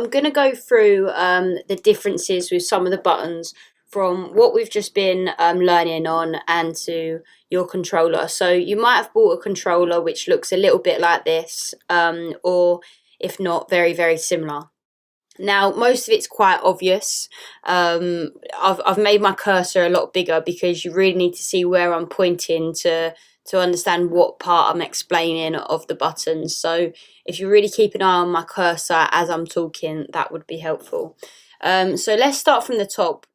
I'm going to go through the differences with some of the buttons from what we've just been learning on and to your controller. So you might have bought a controller which looks a little bit like this, or if not, very, very similar. Now, most of it's quite obvious. I've made my cursor a lot bigger because you really need to see where I'm pointing to understand what part I'm explaining of the buttons. So if you really keep an eye on my cursor as I'm talking, that would be helpful. So let's start from the top.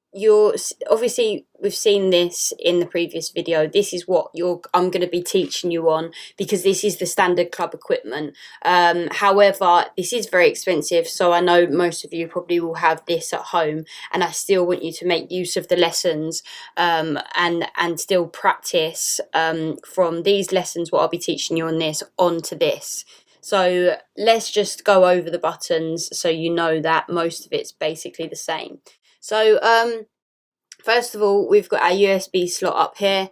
Obviously we've seen this in the previous video. This is what I'm going to be teaching you on because this is the standard club equipment. However, this is very expensive, so I know most of you probably will have this at home, and I still want you to make use of the lessons and still practice from these lessons what I'll be teaching you on this onto this. So let's just go over the buttons so you know that most of it's basically the same. So first of all, we've got our USB slot up here.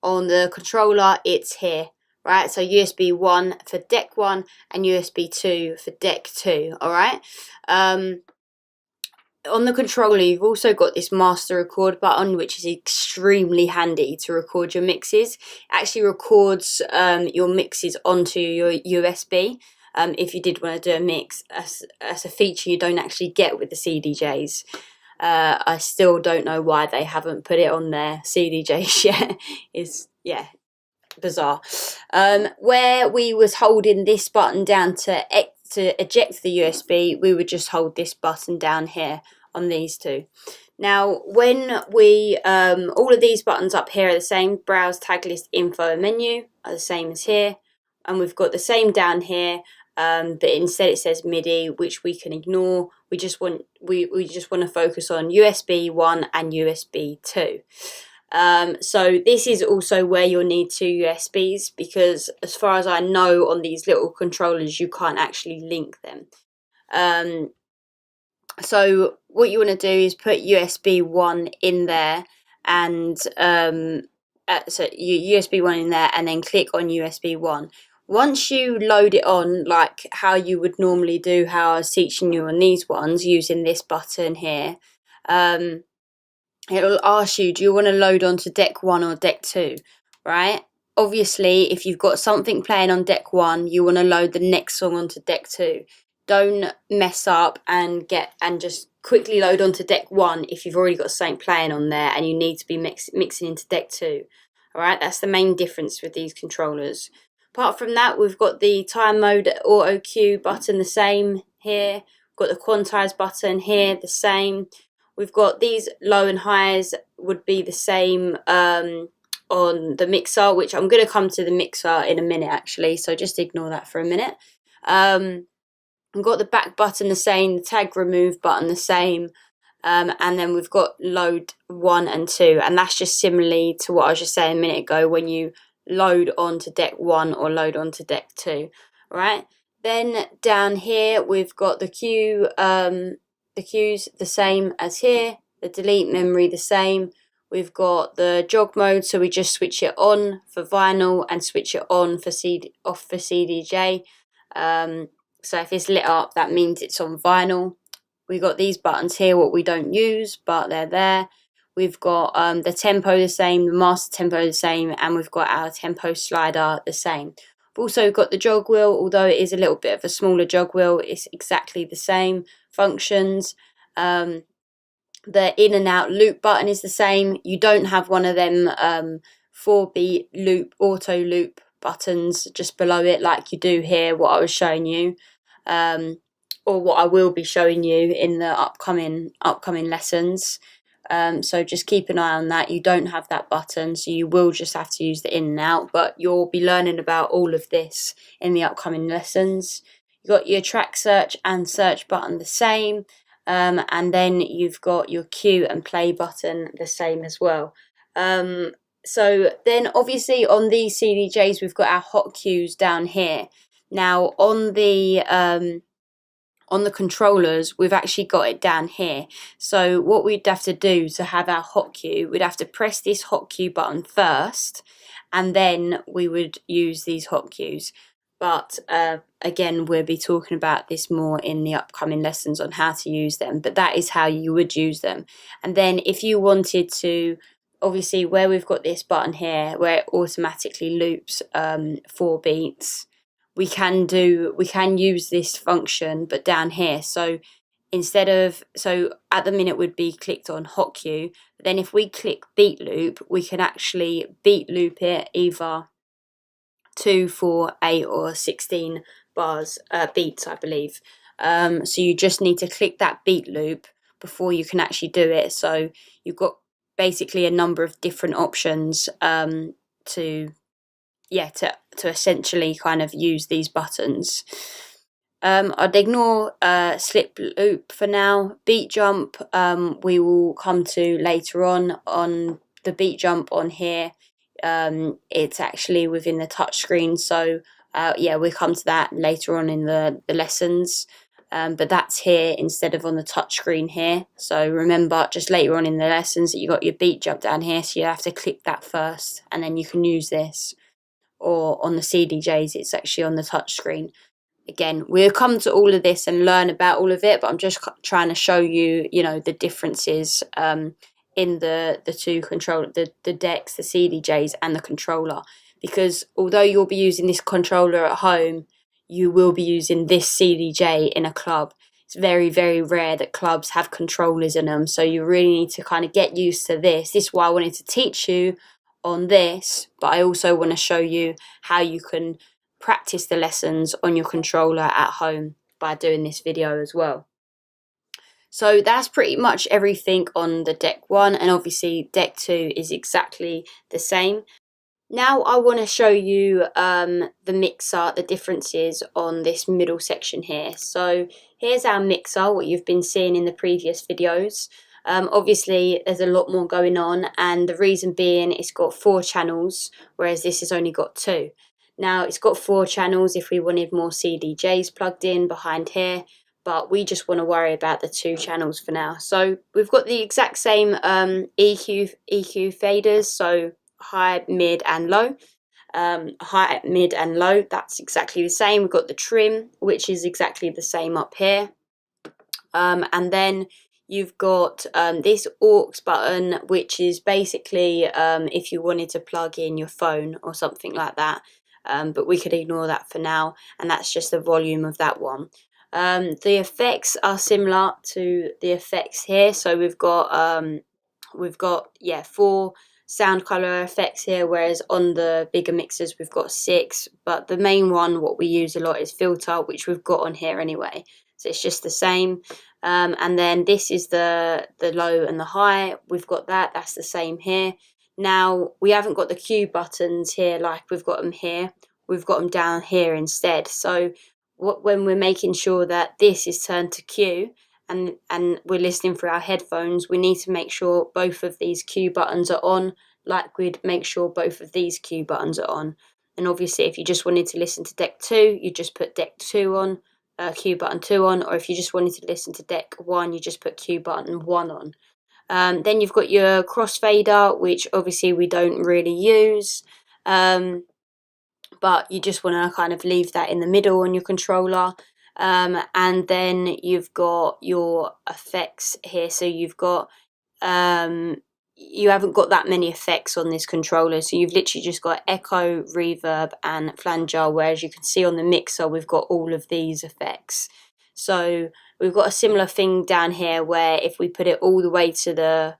On the controller, it's here, right? So USB 1 for deck 1 and USB 2 for deck 2, all right? On the controller, you've also got this master record button, which is extremely handy to record your mixes. It actually records your mixes onto your USB. If you did want to do a mix, as a feature you don't actually get with the CDJs. I still don't know why they haven't put it on their CDJs yet. It's, yeah, bizarre. Where we was holding this button down to eject the USB, we would just hold this button down here on these two. Now, when we, all of these buttons up here are the same. Browse, tag list, info, and menu are the same as here. And we've got the same down here. But instead it says MIDI, which we can ignore. We just want to focus on USB 1 and USB 2. So this is also where you'll need two USBs, because as far as I know on these little controllers you can't actually link them. So what you want to do is put USB 1 in there, and so USB 1 in there, and then click on USB 1. Once you load it on, like how you would normally do, how I was teaching you on these ones, using this button here, it'll ask you, do you want to load onto deck 1 or deck 2, right? Obviously, if you've got something playing on deck 1, you want to load the next song onto deck 2. Don't mess up and just quickly load onto deck 1 if you've already got something playing on there and you need to be mixing into deck 2. All right, that's the main difference with these controllers. Apart from that, we've got the time mode auto cue button the same here. We've got the quantize button here the same. We've got these low and highs would be the same on the mixer, which I'm going to come to the mixer in a minute actually, so just ignore that for a minute. We've got the back button the same, the tag remove button the same, and then we've got load 1 and 2, and that's just similarly to what I was just saying a minute ago when you load onto deck 1 or load onto deck 2, right? Then down here we've got the cues the same as here, the delete memory the same. We've got the jog mode, so we just switch it on for vinyl and switch it on for off for CDJ. So if it's lit up, that means it's on vinyl. We've got these buttons here, what we don't use, but they're there. We've got the tempo the same, the master tempo the same, and we've got our tempo slider the same. We've also got the jog wheel, although it is a little bit of a smaller jog wheel, it's exactly the same functions. The in and out loop button is the same. You don't have one of them 4-beat loop, auto loop buttons just below it like you do here, what I was showing you, or what I will be showing you in the upcoming lessons. So just keep an eye on that. You don't have that button, so you will just have to use the in and out, but you'll be learning about all of this in the upcoming lessons. You've got your track search and search button the same, and then you've got your cue and play button the same as well. So then obviously on these CDJs we've got our hot cues down here. Now on the controllers we've actually got it down here. So what we'd have to do to have our hot cue, we'd have to press this hot cue button first, and then we would use these hot cues. but again, we'll be talking about this more in the upcoming lessons on how to use them, but that is how you would use them. And then if you wanted to, obviously where we've got this button here where it automatically loops 4 beats, we can use this function but down here. So at the minute would be clicked on hot cue, but then if we click beat loop, we can actually beat loop it either 2, 4, 8 or 16 beats, I believe. So you just need to click that beat loop before you can actually do it. So you've got basically a number of different options to essentially kind of use these buttons. I'd ignore slip loop for now. Beat jump we will come to later on the beat jump on here. It's actually within the touch screen, so we'll come to that later on in the lessons. But that's here instead of on the touch screen here. So remember, just later on in the lessons, that you got your beat jump down here, so you have to click that first, and then you can use this. Or on the CDJs, it's actually on the touch screen. Again, we'll come to all of this and learn about all of it, but I'm just trying to show you, the differences in the two the decks, the CDJs, and the controller. Because although you'll be using this controller at home, you will be using this CDJ in a club. It's very, very rare that clubs have controllers in them, so you really need to kind of get used to this. This is why I wanted to teach you on this, but I also want to show you how you can practice the lessons on your controller at home by doing this video as well. So that's pretty much everything on the deck 1, and obviously deck 2 is exactly the same. Now I want to show you the mixer, the differences on this middle section here. So here's our mixer, what you've been seeing in the previous videos. Obviously there's a lot more going on, and the reason being it's got 4 channels, whereas this has only got 2. Now it's got 4 channels if we wanted more CDJs plugged in behind here, but we just want to worry about the 2 channels for now. So we've got the exact same EQ faders, so high, mid and low. High, mid and low, that's exactly the same. We've got the trim, which is exactly the same up here. And then you've got this aux button, which is basically if you wanted to plug in your phone or something like that. But we could ignore that for now, and that's just the volume of that one. The effects are similar to the effects here, so we've got 4 sound color effects here, whereas on the bigger mixers we've got 6, but the main one what we use a lot is filter, which we've got on here anyway, so it's just the same. And then this is the low and the high, we've got that's the same here. Now we haven't got the cue buttons here like we've got them here, we've got them down here instead. So when we're making sure that this is turned to cue and we're listening through our headphones, we need to make sure both of these cue buttons are on, like we'd make sure both of these cue buttons are on. And obviously if you just wanted to listen to deck 2, you just put deck 2 on, cue button 2 on, or if you just wanted to listen to deck 1, you just put cue button 1 on. Then you've got your crossfader, which obviously we don't really use, but you just want to kind of leave that in the middle on your controller. And then you've got your effects here, so you've got you haven't got that many effects on this controller, so you've literally just got echo, reverb and flanger, whereas you can see on the mixer we've got all of these effects. So we've got a similar thing down here where if we put it all the way to the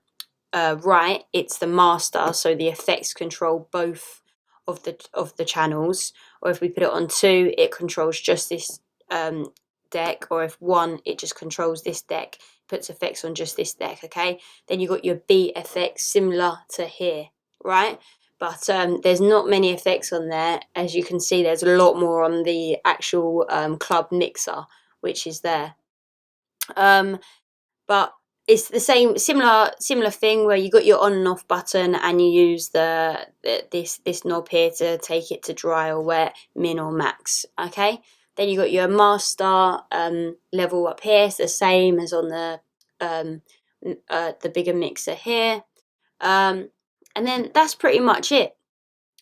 right, it's the master, so the effects control both of the channels, or if we put it on 2, it controls just this deck, or if 1, it just controls this deck, puts effects on just this deck. Okay, then you've got your beat effects similar to here, right? But there's not many effects on there. As you can see, there's a lot more on the actual club mixer, which is there. But it's the same similar thing where you got your on and off button, and you use this knob here to take it to dry or wet, min or max. Okay, then you got your master level up here. It's the same as on the bigger mixer here, and then that's pretty much it.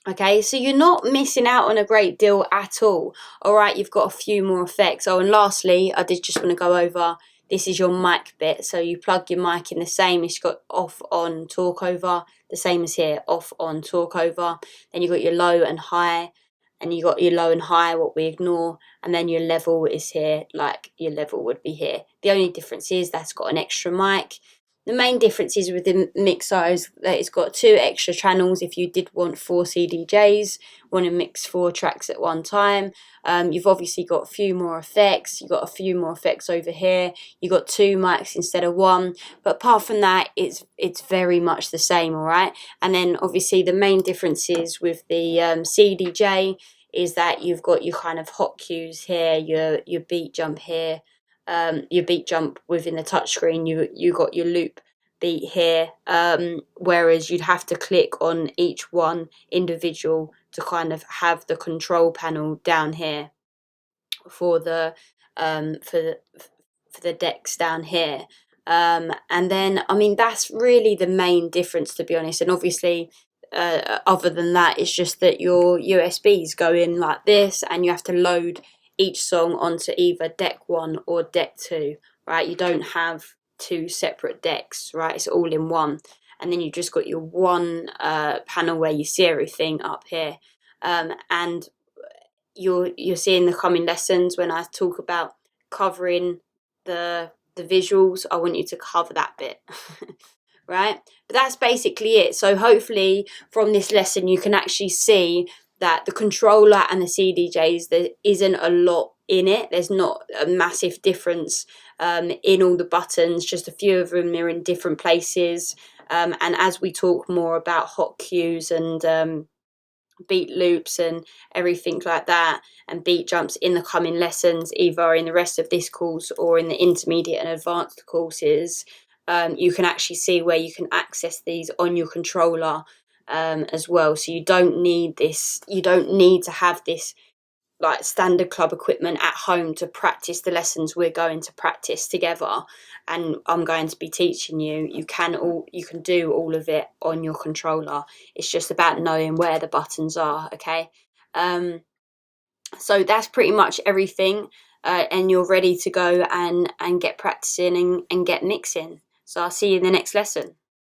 Okay, so you're not missing out on a great deal at all. All right, you've got a few more effects. Oh, and lastly, I did just want to go over, this is your mic bit. So you plug your mic in the same, it's got off, on, talk over, the same as here, off, on, talk over. Then you've got your low and high, and you got your low and high, what we ignore, and then your level is here, like your level would be here. The only difference is that's got an extra mic. The main difference is with the mixer is that it's got 2 extra channels if you did want 4 CDJs, want to mix 4 tracks at one time. You've obviously got a few more effects. You've got a few more effects over here. You've got 2 mics instead of 1. But apart from that, it's very much the same, all right? And then obviously the main differences with the CDJ is that you've got your kind of hot cues here, your beat jump here, your beat jump within the touchscreen. You got your loop beat here, whereas you'd have to click on each one individual to kind of have the control panel down here for the for the decks down here. And then, I mean, that's really the main difference, to be honest. And obviously, other than that, it's just that your USBs go in like this, and you have to load each song onto either deck 1 or deck 2, right? You don't have 2 separate decks, right? It's all in one. And then you just got your one panel where you see everything up here. And you're seeing the coming lessons when I talk about covering the visuals. I want you to cover that bit. Right, but that's basically it. So hopefully from this lesson you can actually see that the controller and the CDJs, there isn't a lot in it. There's not a massive difference in all the buttons, just a few of them are in different places. And as we talk more about hot cues and beat loops and everything like that, and beat jumps in the coming lessons, either in the rest of this course or in the intermediate and advanced courses, you can actually see where you can access these on your controller as well. So you don't need this, you don't need to have this like standard club equipment at home to practice the lessons we're going to practice together and I'm going to be teaching you. You can do all of it on your controller. It's just about knowing where the buttons are. Okay, so that's pretty much everything, and you're ready to go and get practicing and get mixing. So I'll see you in the next lesson.